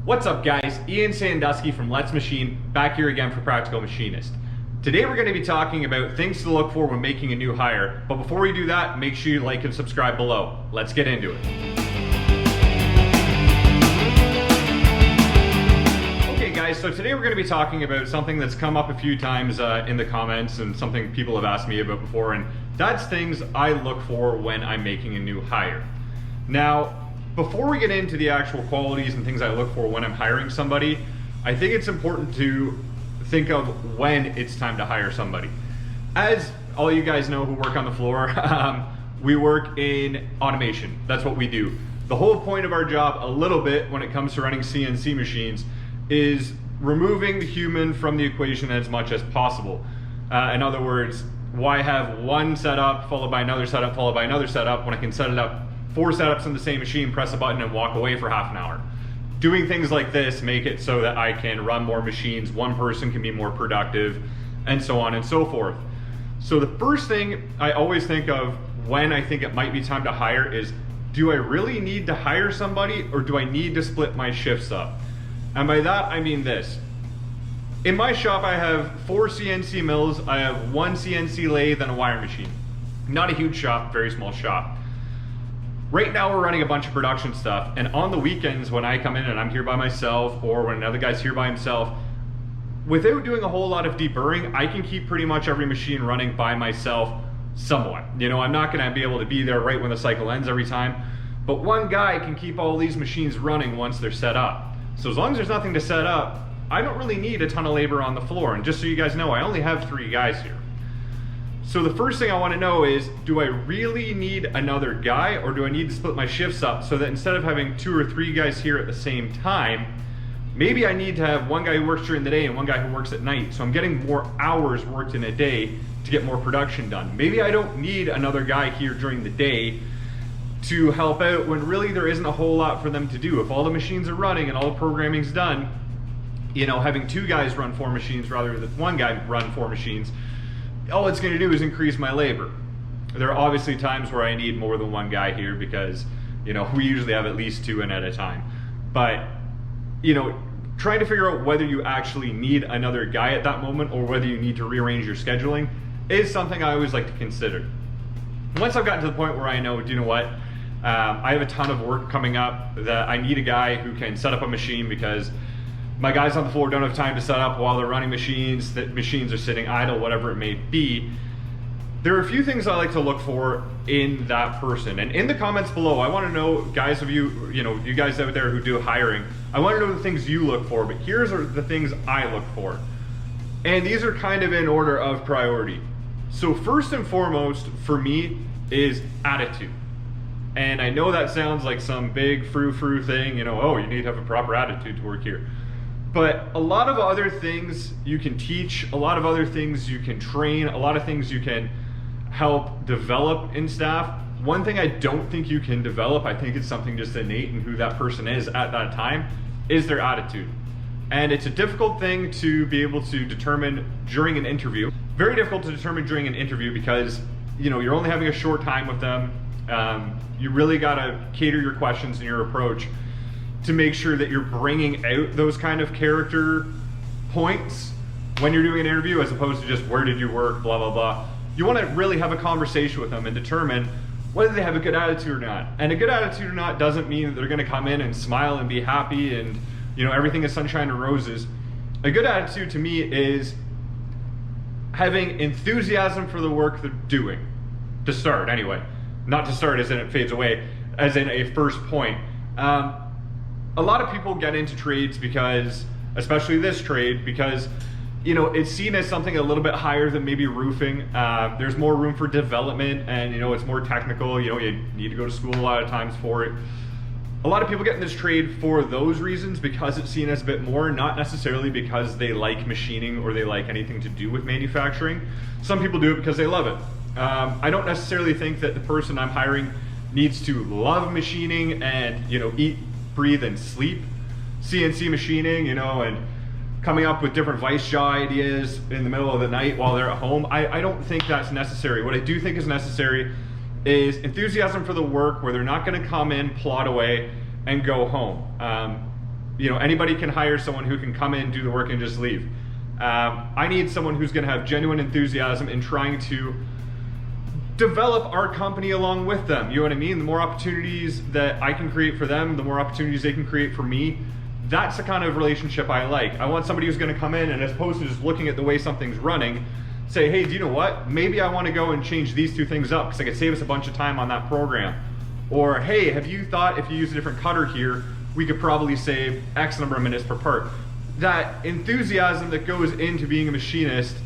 What's up guys, Ian Sandusky from Let's Machine, back here again for Practical Machinist. Today we're going to be talking about things to look for when making a new hire, but before we do that, make sure you like and subscribe below. Let's get into it. Okay guys, so today we're going to be talking about something that's come up a few times in the comments and something people have asked me about before, and that's things I look for when I'm making a new hire. Now, before we get into the actual qualities and things I look for when I'm hiring somebody, I think it's important to think of when it's time to hire somebody. As all you guys know who work on the floor, we work in automation. That's what we do. The whole point of our job, a little bit when it comes to running CNC machines, is removing the human from the equation as much as possible. In other words, why have one setup followed by another setup followed by another setup when I can set it up 4 setups on the same machine, press a button and walk away for half an hour. Doing things like this make it so that I can run more machines, one person can be more productive, and so on and so forth. So the first thing I always think of when I think it might be time to hire is, do I really need to hire somebody or do I need to split my shifts up? And by that I mean this. In my shop I have 4 CNC mills, I have 1 CNC lathe and a wire machine. Not a huge shop, very small shop. Right now we're running a bunch of production stuff, and on the weekends when I come in and I'm here by myself, or when another guy's here by himself, without doing a whole lot of deburring, I can keep pretty much every machine running by myself somewhat. You know, I'm not gonna be able to be there right when the cycle ends every time, but one guy can keep all these machines running once they're set up. So as long as there's nothing to set up, I don't really need a ton of labor on the floor. And just so you guys know, I only have 3 guys here. So the first thing I want to know is, do I really need another guy, or do I need to split my shifts up so that instead of having 2 or 3 guys here at the same time, maybe I need to have one guy who works during the day and one guy who works at night, so I'm getting more hours worked in a day to get more production done. Maybe I don't need another guy here during the day to help out when really there isn't a whole lot for them to do. If all the machines are running and all the programming's done, you know, having 2 guys run 4 machines rather than 1 guy run 4 machines, all it's going to do is increase my labor. There are obviously times where I need more than 1 guy here because, you know, we usually have at least 2 in at a time. But, you know, trying to figure out whether you actually need another guy at that moment or whether you need to rearrange your scheduling is something I always like to consider. Once I've gotten to the point where I know, do you know what, I have a ton of work coming up that I need a guy who can set up a machine because my guys on the floor don't have time to set up while they're running machines, that machines are sitting idle, whatever it may be. There are a few things I like to look for in that person. And in the comments below, I want to know, guys of you, you guys out there who do hiring, I want to know the things you look for, but here's the things I look for. And these are kind of in order of priority. So first and foremost for me is attitude. And I know that sounds like some big frou-frou thing, oh, you need to have a proper attitude to work here. But a lot of other things you can teach, a lot of other things you can train, a lot of things you can help develop in staff. One thing I don't think you can develop, I think it's something just innate in who that person is at that time, is their attitude. And it's a difficult thing to be able to determine during an interview. Very difficult to determine during an interview because, you're only having a short time with them. You really gotta cater your questions and your approach to make sure that you're bringing out those kind of character points when you're doing an interview, as opposed to just where did you work, blah, blah, blah. You want to really have a conversation with them and determine whether they have a good attitude or not. And a good attitude or not doesn't mean that they're going to come in and smile and be happy and everything is sunshine and roses. A good attitude to me is having enthusiasm for the work they're doing, to start anyway. Not to start as in it fades away, as in a first point. A lot of people get into trades because, especially this trade, because it's seen as something a little bit higher than maybe roofing. There's more room for development, and it's more technical. You need to go to school a lot of times for it. A lot of people get in this trade for those reasons, because it's seen as a bit more, not necessarily because they like machining or they like anything to do with manufacturing. Some people do it because they love it. I don't necessarily think that the person I'm hiring needs to love machining and eat, breathe, and sleep CNC machining, and coming up with different vice jaw ideas in the middle of the night while they're at home. I don't think that's necessary. What I do think is necessary is enthusiasm for the work, where they're not going to come in, plod away, and go home. anybody can hire someone who can come in, do the work, and just leave. I need someone who's going to have genuine enthusiasm in trying to develop our company along with them. You know what I mean? The more opportunities that I can create for them, the more opportunities they can create for me. That's the kind of relationship I like. I want somebody who's going to come in and, as opposed to just looking at the way something's running, say, hey, do you know what? Maybe I want to go and change these two things up because I could save us a bunch of time on that program. Or, hey, have you thought if you use a different cutter here, we could probably save X number of minutes per part? That enthusiasm that goes into being a machinist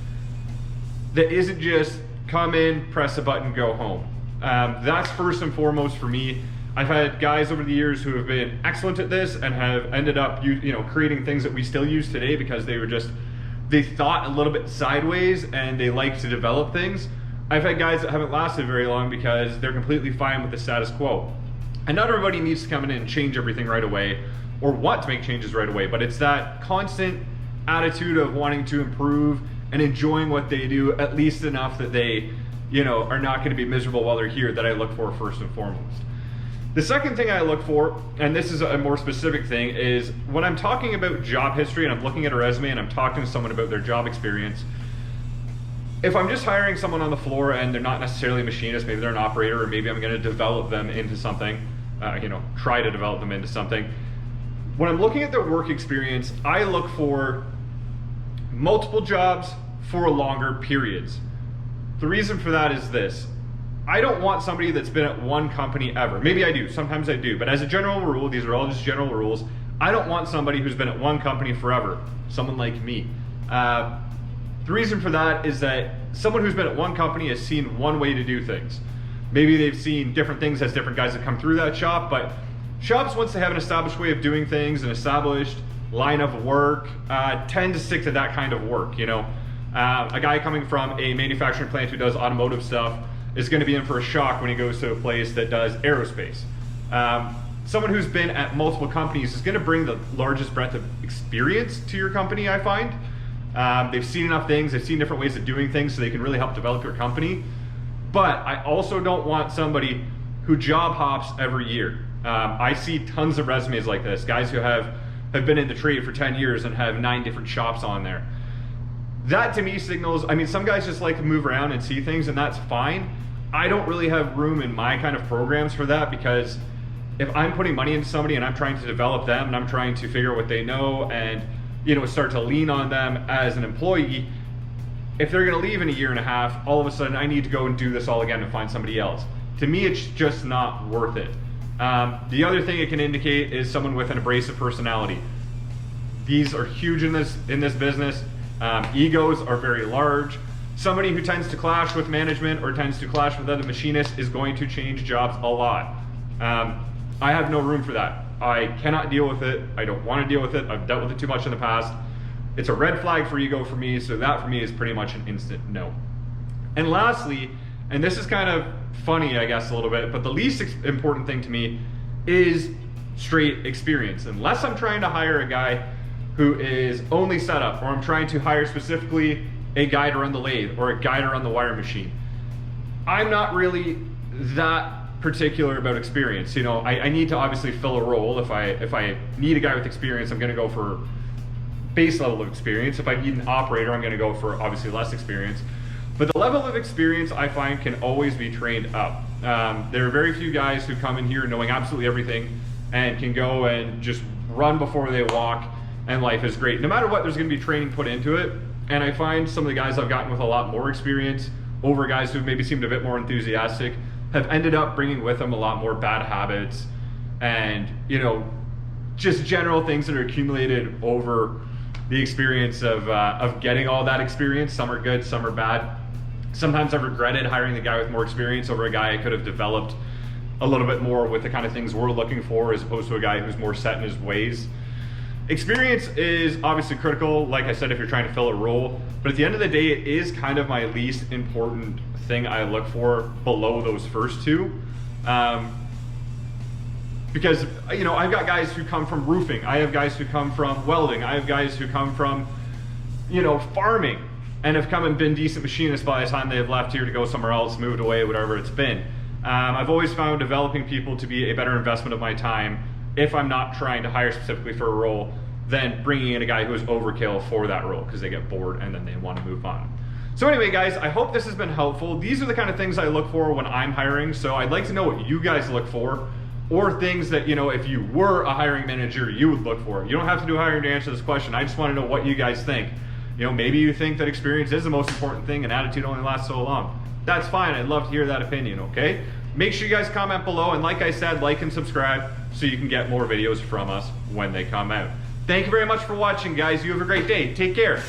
that isn't just come in, press a button, go home. That's first and foremost for me. I've had guys over the years who have been excellent at this and have ended up creating things that we still use today because they thought a little bit sideways and they like to develop things. I've had guys that haven't lasted very long because they're completely fine with the status quo. And not everybody needs to come in and change everything right away or want to make changes right away, but it's that constant attitude of wanting to improve and enjoying what they do at least enough that they are not going to be miserable while they're here that I look for first and foremost. The second thing I look for, and this is a more specific thing, is when I'm talking about job history and I'm looking at a resume and I'm talking to someone about their job experience, if I'm just hiring someone on the floor and they're not necessarily a machinist, maybe they're an operator, or maybe I'm going to develop them into something, try to develop them into something. When I'm looking at their work experience, I look for multiple jobs for longer periods. The reason for that is this. I don't want somebody that's been at one company ever. Maybe I do, sometimes I do, but as a general rule, these are all just general rules, I don't want somebody who's been at one company forever, someone like me. The reason for that is that someone who's been at one company has seen one way to do things. Maybe they've seen different things as different guys have come through that shop, but shops, once they have an established way of doing things, an established line of work, tend to stick to that kind of work. A guy coming from a manufacturing plant who does automotive stuff is going to be in for a shock when he goes to a place that does aerospace. Someone who's been at multiple companies is going to bring the largest breadth of experience to your company, I find. They've seen enough things, they've seen different ways of doing things, so they can really help develop your company. But I also don't want somebody who job hops every year. I see tons of resumes like this, guys who have been in the trade for 10 years and have 9 different shops on there. That to me signals, some guys just like to move around and see things, and that's fine. I don't really have room in my kind of programs for that, because if I'm putting money into somebody and I'm trying to develop them and I'm trying to figure out what they know and start to lean on them as an employee, if they're going to leave in a year and a half, all of a sudden I need to go and do this all again and find somebody else. To me, it's just not worth it. The other thing it can indicate is someone with an abrasive personality. These are huge in this business. Egos are very large. Somebody who tends to clash with management or tends to clash with other machinists is going to change jobs a lot. I have no room for that. I cannot deal with it. I don't want to deal with it. I've dealt with it too much in the past. It's a red flag for ego for me, so that for me is pretty much an instant no. And lastly, and this is kind of funny, I guess, a little bit, but the least important thing to me is straight experience. Unless I'm trying to hire a guy who is only set up, or I'm trying to hire specifically a guy to run the lathe or a guy to run the wire machine, I'm not really that particular about experience. I need to obviously fill a role. If I need a guy with experience, I'm going to go for base level of experience. If I need an operator, I'm going to go for obviously less experience. But the level of experience I find can always be trained up. There are very few guys who come in here knowing absolutely everything and can go and just run before they walk, and life is great. No matter what, there's going to be training put into it. And I find some of the guys I've gotten with a lot more experience over guys who maybe seemed a bit more enthusiastic have ended up bringing with them a lot more bad habits and just general things that are accumulated over the experience of getting all that experience. Some are good, some are bad. Sometimes I've regretted hiring the guy with more experience over a guy I could have developed a little bit more with the kind of things we're looking for, as opposed to a guy who's more set in his ways. Experience is obviously critical, like I said, if you're trying to fill a role, but at the end of the day, it is kind of my least important thing I look for below those first two. Because I've got guys who come from roofing, I have guys who come from welding, I have guys who come from farming, and have come and been decent machinists by the time they've left here to go somewhere else, moved away, whatever it's been. I've always found developing people to be a better investment of my time if I'm not trying to hire specifically for a role, than bringing in a guy who is overkill for that role because they get bored and then they want to move on. So anyway, guys, I hope this has been helpful. These are the kind of things I look for when I'm hiring, so I'd like to know what you guys look for, or things that, you know, if you were a hiring manager, you would look for. You don't have to do hiring to answer this question. I just want to know what you guys think. You know, maybe you think that experience is the most important thing and attitude only lasts so long. That's fine. I'd love to hear that opinion, okay? Make sure you guys comment below, and like I said, like and subscribe so you can get more videos from us when they come out. Thank you very much for watching, guys. You have a great day. Take care.